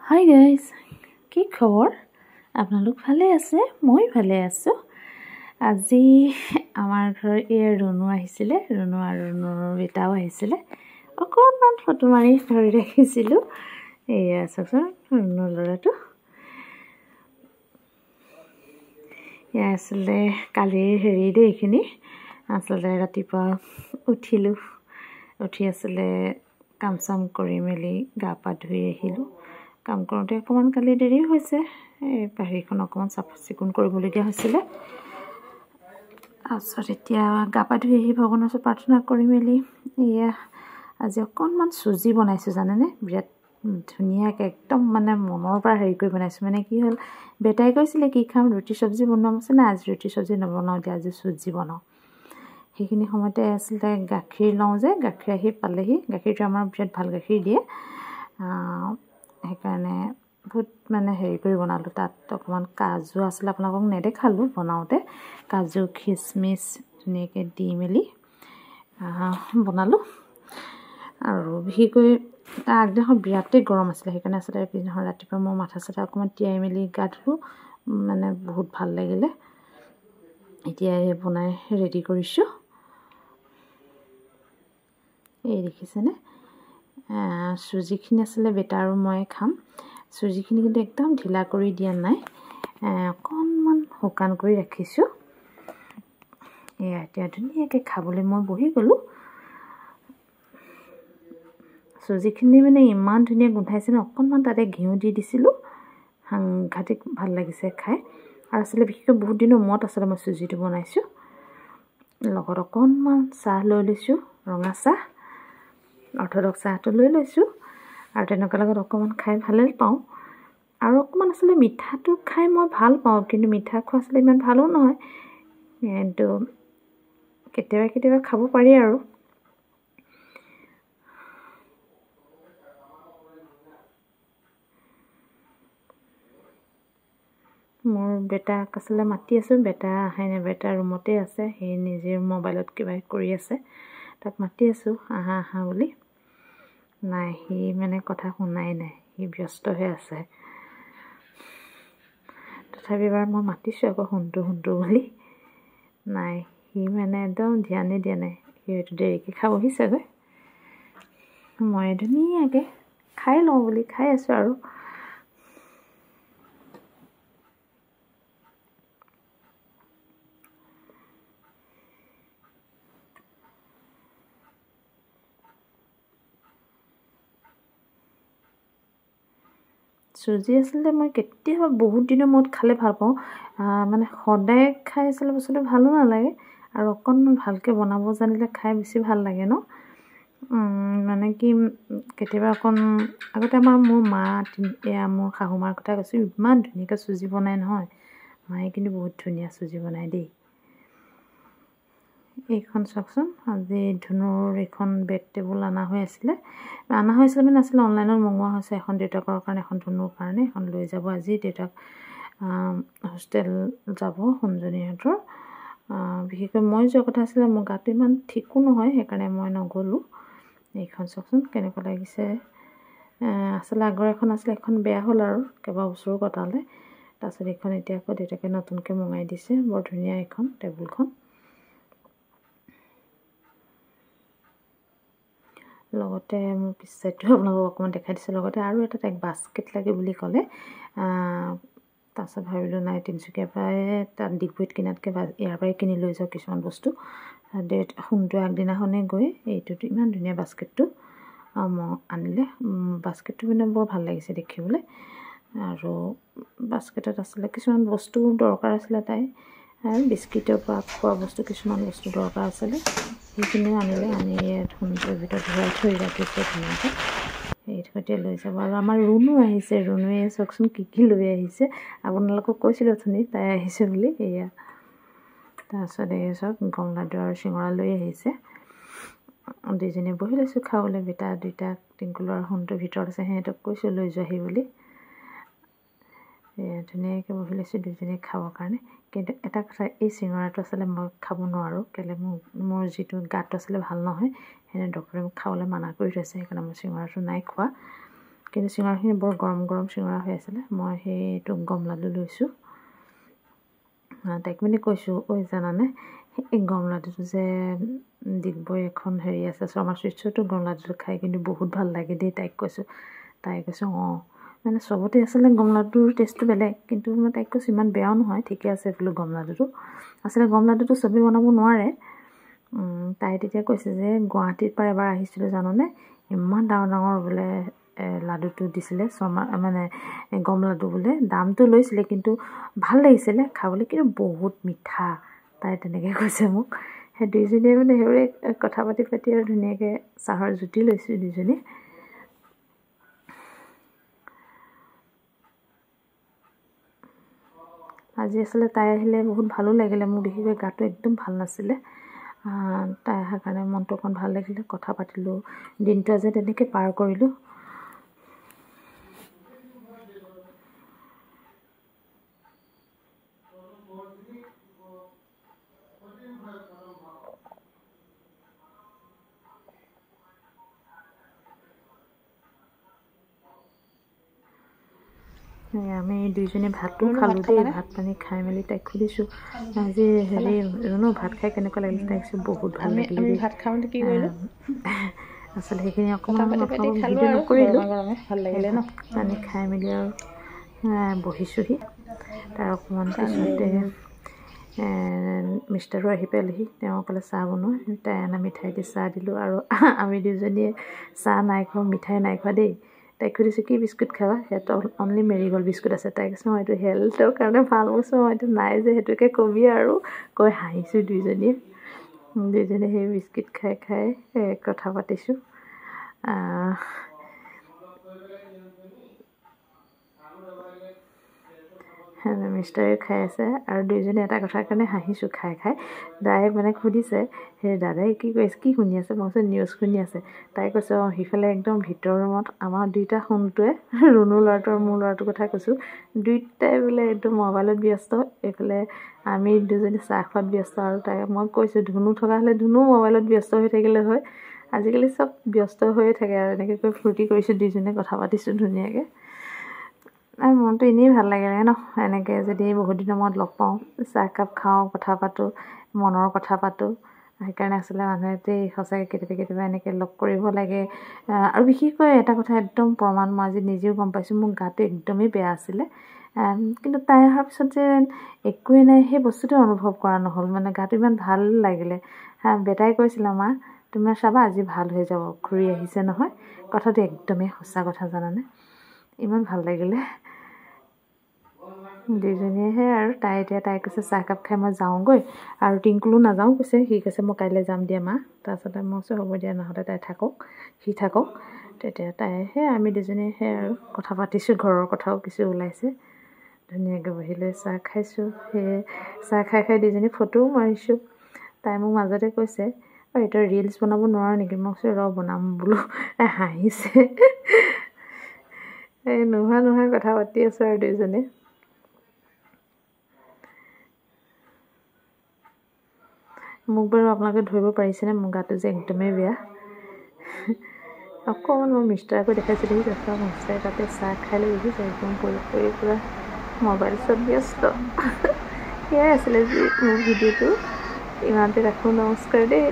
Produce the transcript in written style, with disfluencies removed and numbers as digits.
Hi guys, কি খবৰ? আপোনালোক ভালে আছে? মই ভালে আছোঁ। আজি আমাৰ ঘৰত ৰুণু আহিছিলে, ৰুণু আৰু ৰুণুৰ বেটাও আহিছিলে। অকণমান ফটো মাৰি ধৰি ৰাখিছিলোঁ। এয়া চাওকচোন ৰুণুৰ ল'ৰাটো। এয়া আচলতে কালিৰ দেই এইখিনি। আচলতে ৰাতিপুৱা উঠি আছিলে কাম চাম কৰি মেলি গা পা ধুই আহিলোঁ। কাম কৰোঁতে অকণমান কালি দেৰি হৈছে। এই বাহিৰখন অকণমান চাফ চিকুণ কৰিবলগীয়া হৈছিলে। তাৰপিছত এতিয়া গা পা ধুই আহি ভগৱানৰ ওচৰত প্ৰাৰ্থনা কৰি মেলি এয়া আজি অকণমান চুজি বনাইছোঁ জানেনে। বিৰাট ধুনীয়াকৈ একদম মানে মনৰ পৰা কৰি বনাইছোঁ। মানে কি হ'ল, বেটাই কৈছিলে কি খাম, ৰুটি চব্জি বনোৱা আছে না, আজি ৰুটি চব্জি নবনাওঁ, এতিয়া আজি চুজি বনাওঁ। সেইখিনি সময়তে আচলতে গাখীৰ লওঁ যে, গাখীৰ আহি পালেহি। গাখীৰটো আমাৰ বিৰাট ভাল গাখীৰ দিয়ে, সেইকাৰণে বহুত মানে কৰি বনালোঁ। তাত অকণমান কাজু আছিলে, আপোনালোকক নেদেখালোঁ বনাওঁতে। কাজু খিচমিচ ধুনীয়াকৈ দি মেলি বনালোঁ। আৰু বিশেষকৈ তাৰ আগদিনাখন বিৰাটেই গৰম আছিলে, সেইকাৰণে আচলতে পিছদিনাখন ৰাতিপুৱা মই মাথা চাথা অকণমান তিয়াই মেলি গা ধুলোঁ। মানে বহুত ভাল লাগিলে। এতিয়া বনাই ৰেডি কৰিছোঁ। এই দেখিছেনে, চুজিখিনি আছিলে বেটা আৰু মই খাম। চুজিখিনি কিন্তু একদম ঢিলা কৰি দিয়া নাই, অকণমান শুকান কৰি ৰাখিছোঁ। এয়া এতিয়া ধুনীয়াকৈ খাবলৈ মই বহি গ'লোঁ। চুজিখিনি মানে ইমান ধুনীয়া গোন্ধাইছে ন। অকণমান তাতে ঘিউ দি দিছিলোঁ, সাংঘাতিক ভাল লাগিছে খাই। আৰু আচলতে বিশেষকৈ বহুত দিনৰ মূৰত আচলতে মই চুজিটো বনাইছোঁ। লগত অকণমান চাহ লৈ লৈছোঁ, ৰঙা চাহ, অৰ্থডক্স চাহটো লৈ লৈছোঁ। আৰু তেনেকুৱা লগত অকণমান খাই ভালেই পাওঁ। আৰু অকণমান আচলতে মিঠাটো খাই মই ভাল পাওঁ, কিন্তু মিঠা খোৱা আচলতে ইমান ভালো নহয়। কিন্তু কেতিয়াবা খাব পাৰি আৰু। মোৰ বেটাক আচলতে মাতি আছোঁ, বেটা আহে নাই, বেটা ৰুমতে আছে, সি নিজে মোবাইলত কিবা কৰি আছে। তাক মাতি আছোঁ আহা বুলি। নাই, সি মানে কথা শুনাই নাই, সি ব্যস্ত হৈ আছে। তথাপি এবাৰ মই মাতিছোঁ আকৌ শুনটো বুলি। নাই, সি মানে একদম ধ্যানেই দিয়া নাই। সি হয়তো দেৰিকৈ খাবহি চাগৈ। মই ধুনীয়াকৈ খাই লওঁ বুলি খাই আছোঁ আৰু। চুজি আচলতে মই কেতিয়াবা বহুত দিনৰ মূৰত খালে ভাল পাওঁ। মানে সদায় খাই আচলতে বস্তুটো ভালো নালাগে। আৰু অকণমান ভালকৈ বনাব জানিলে খাই বেছি ভাল লাগে ন। মানে কি, কেতিয়াবা আগতে মোৰ মা, মোৰ শাহু মাৰ কথা কৈছোঁ, ইমান ধুনীয়াকৈ চুজি বনাই নহয়। মায়ে কিন্তু বহুত ধুনীয়া চুজি বনায় দেই। এইখন চাওকচোন, আজি ধুনুৰ এইখন বেড টেবুল অনা হৈছিলে মানে আচলতে অনলাইনত মঙোৱা হৈছে। এখন দেউতাকৰ কাৰণে, এখন ধুনুৰ কাৰণে। এখন লৈ যাব আজি দেউতাক, হোষ্টেল যাব সোণজনীহঁতৰ। বিশেষকৈ মই যোৱা কথা আছিলে, মোৰ গাটো ইমান ঠিকো নহয়, সেইকাৰণে মই নগ'লোঁ। এইখন চাওকচোন কেনেকুৱা লাগিছে। আচলতে আগৰ এখন আছিলে, এখন বেয়া হ'ল আৰু কেইবাবছৰো কটালে। তাৰপিছত এইখন এতিয়া আকৌ দেউতাকে নতুনকৈ মঙাই দিছে। বৰ ধুনীয়া এইখন টেবুলখন। লগতে মোৰ পিছ চাইডটো আপোনালোকক অকণমান দেখাই দিছোঁ। লগতে আৰু এটা তাইক বাস্কেট লাগে বুলি ক'লে। তাৰপিছত ভাবিলোঁ নাই, তিনিচুকীয়াৰ পৰাই তাত ডিগবৈত কিনাতকৈ ইয়াৰ পৰাই কিনি লৈ যাওঁ কিছুমান বস্তু। সোণটো আগদিনাখনেই গৈ এইটোতো ইমান ধুনীয়া বাস্কেটটো মই আনিলে। বাস্কেটটো মানে বৰ ভাল লাগিছে দেখিবলৈ। আৰু বাস্কেটত আচলতে কিছুমান বস্তু দৰকাৰ আছিলে তাই, বিস্কিটৰ পৰা খোৱা বস্তু কিছুমান বস্তু দৰকাৰ আছিলে, সেইখিনিও আনিলে। আনি সোণটোৰ ভিতৰত ভৰাই থৈ ৰাখিছে ধুনীয়াকৈ। সৈতে লৈ যাব। আৰু আমাৰ ৰুণু আহিছে, ৰুণুৱে চাওকচোন কি লৈ আহিছে। আপোনালোকক কৈছিলোঁ অথনি তাই আহিছে বুলি। এয়া তাৰপিছত এই চাওক, গম লাডু আৰু চিঙৰা লৈ আহিছে। দুইজনীয়ে বহি লৈছোঁ খাবলৈ। বেটা দুইটা টিংকুলৰ আৰু সোণটোৰ ভিতৰত আছে, সিহঁতক কৈছোঁ লৈ যোৱাহি বুলি। এয়া ধুনীয়াকৈ বহি লৈছোঁ দুইজনীয়ে খাবৰ কাৰণে। কিন্তু এটা কথা, এই চিঙৰাটো আচলতে মই খাব নোৱাৰোঁ। কেলৈ, মোৰ যিটো গাটো আচলতে ভাল নহয়, সেনে ডক্টৰে মোক খাবলৈ মানা কৰি থৈছে। সেইকাৰণে মই চিঙৰাটো নাই খোৱা। কিন্তু চিঙৰাখিনি বৰ গৰম গৰম চিঙৰা হৈ আছিলে। মই সেইটো গম লাডু লৈছোঁ। তাইক মানে কৈছোঁ, ঐ জানানে এই গম লাডুটো যে ডিগবৈ এখন হেৰি আছে শৰ্মা চুইটছতো গম লাডুটো খাই কিন্তু বহুত ভাল লাগে দেই, তাইক কৈছোঁ। তাই কৈছোঁ অঁ, মানে চবতে আচলতে গম লাডুৰ টেষ্টটো বেলেগ, কিন্তু মই তাইক কৈছোঁ ইমান বেয়াও নহয়, ঠিকে আছে বোলো গম লাডুটো। আচলতে গম লাডুটো চবেই বনাব নোৱাৰে। তাই তেতিয়া কৈছে যে গুৱাহাটীৰ পৰা এবাৰ আহিছিলোঁ জাননে, ইমান ডাঙৰ ডাঙৰ বোলে লাডুটো দিছিলে শৰ্মা, মানে গম লাডু বোলে। দামটো লৈছিলে কিন্তু ভাল লাগিছিলে খাবলৈ, কিন্তু বহুত মিঠা, তাই তেনেকৈ কৈছে মোক। সেই দুইজনীয়ে মানে সেইবোৰে কথা পাতি পাতি আৰু ধুনীয়াকৈ চাহৰ জুতি লৈছোঁ দুইজনী। আজি আচলতে তাই আহিলে বহুত ভালো লাগিলে মোৰ, বিশেষকৈ গাটো একদম ভাল নাছিলে। তাই অহাৰ কাৰণে মনটো অকণ ভাল লাগিলে, কথা পাতিলোঁ, দিনটো আজি তেনেকৈ পাৰ কৰিলোঁ। আমি দুইজনী ভাতো খালোঁ দেই। ভাত পানী খাই মেলি তাইক সুধিছোঁ আজি হেৰি ৰুনু ভাত খাই কেনেকুৱা লাগিলে, তাইক কৈছোঁ বহুত ভাল লাগিলে দেই। ভাত খাওঁতে কি কৰিলোঁ, আচলতে সেইখিনি অকণমান ভিডিঅ' নকৰিলোঁ। ভাল লাগিলে ন। পানী খাই মেলি আৰু বহিছোঁহি। তাৰ অকণমান পিছতে মিষ্টাৰো আহি পালেহি। তেওঁ ক'লে চাহ বনোৱা, তাই অনা মিঠাই দি চাহ দিলোঁ। আৰু আমি দুজনীয়ে চাহ নাই খোৱা, মিঠাই নাই খোৱা দেই। তাইক সুধিছোঁ কি বিস্কুট খাবা, সিহঁতৰ অনলি মেৰিগ'ল্ড বিস্কুট আছে। তাই কৈছোঁ মই এইটো হেল্থৰ কাৰণে ভাল, কৈছোঁ মই এইটো নাই যে সেইটোকে কবি আৰু, কৈ হাঁহিছোঁ দুইজনীয়ে সেই বিস্কুট খাই খাই কথা পাতিছোঁ। মিষ্টাৰে খাই আছে আৰু দুইজনী এটা কথাৰ কাৰণে হাঁহিছোঁ খাই খাই। দাই মানে সুধিছে সেই দাদাই কি কৰিছে, কি শুনি আছে, মই কৈছোঁ নিউজ শুনি আছে। তাই কৈছে অঁ সিফালে একদম ভিতৰ ৰুমত আমাৰ দুইটা সোণটোৱে, ৰুণু ল'ৰাটো আৰু মোৰ ল'ৰাটোৰ কথা কৈছোঁ, দুইটাই বোলে একদম মোবাইলত ব্যস্ত। এইফালে আমি দুজনী চাহ খোৱাত ব্যস্ত। আৰু তাই মই কৈছোঁ ধুনু থকা হ'লে ধুনু মোবাইলত ব্যস্ত হৈ থাকিলে হয়, আজিকালি চব ব্যস্ত হৈয়ে থাকে। আৰু এনেকৈ কৈ ফূৰ্তি কৰিছোঁ, দুইজনীয়ে কথা পাতিছোঁ ধুনীয়াকৈ। আৰু মনটো এনেই ভাল লাগে ন, এনেকৈ যদি বহুত দিনৰ মূৰত লগ পাওঁ, চাহকাপ খাওঁ, কথা পাতোঁ, মনৰ কথা পাতোঁ। সেইকাৰণে আচলতে মানুহে সঁচাকৈ কেতিয়াবা কেতিয়াবা এনেকৈ লগ কৰিব লাগে। আৰু বিশেষকৈ এটা কথা একদম প্ৰমাণ, মই আজি নিজেও গম পাইছোঁ, মোৰ গাটো একদমেই বেয়া আছিলে, কিন্তু তাই অহাৰ পিছত যে একোৱেই নাই সেই বস্তুটো অনুভৱ কৰা নহ'ল। মানে গাটো ইমান ভাল লাগিলে। বেটাই কৈছিলে মা তোমাৰ চাবা আজি ভাল হৈ যাব, ঘূৰি আহিছে নহয়। কথাটো একদমেই সঁচা কথা জানানে, ইমান ভাল লাগিলে দুইজনীয়েহে। আৰু তাই কৈছে চাহকাপ খাই মই যাওঁগৈ, আৰু টিংকুলো নাযাওঁ কৈছে, সি কৈছে মই কাইলৈ যাম দিয়া মা। তাৰপিছতে মই কৈছোঁ হ'ব দিয়া, নহ'লে তাই থাকক, সি থাকক। তেতিয়া আমি দুজনীয়ে আৰু কথা পাতিছোঁ, ঘৰৰ কথাও কিছু ওলাইছে। ধুনীয়াকৈ বহি লৈ চাহ খাইছোঁ। চাহ খাই খাই দুইজনী ফটোও মাৰিছোঁ। তাই মোক মাজতে কৈছে অঁ তই ৰিলচ বনাব নোৱাৰ নেকি, মই কৈছোঁ ৰ বনাম বোলো। হাঁহিছে নোহোৱা কথা পাতি আছোঁ আৰু দুইজনী। মোক বাৰু আপোনালোকে ধৰিব পাৰিছেনে, মোৰ গাটো যে একদমেই বেয়া। অকণমান মই মিষ্টাৰকো দেখাইছোঁ, দেখি কথা মিষ্টাৰে তাতে চাহ খাই লৈ দেখিছোঁ একদম পৰি পূৰা মোবাইল চব ব্যস্ত। সেয়াই আছিলে যি মোৰ ভিডিঅ'টো, ইমানতে ৰাখোঁ, নমস্কাৰ দেই।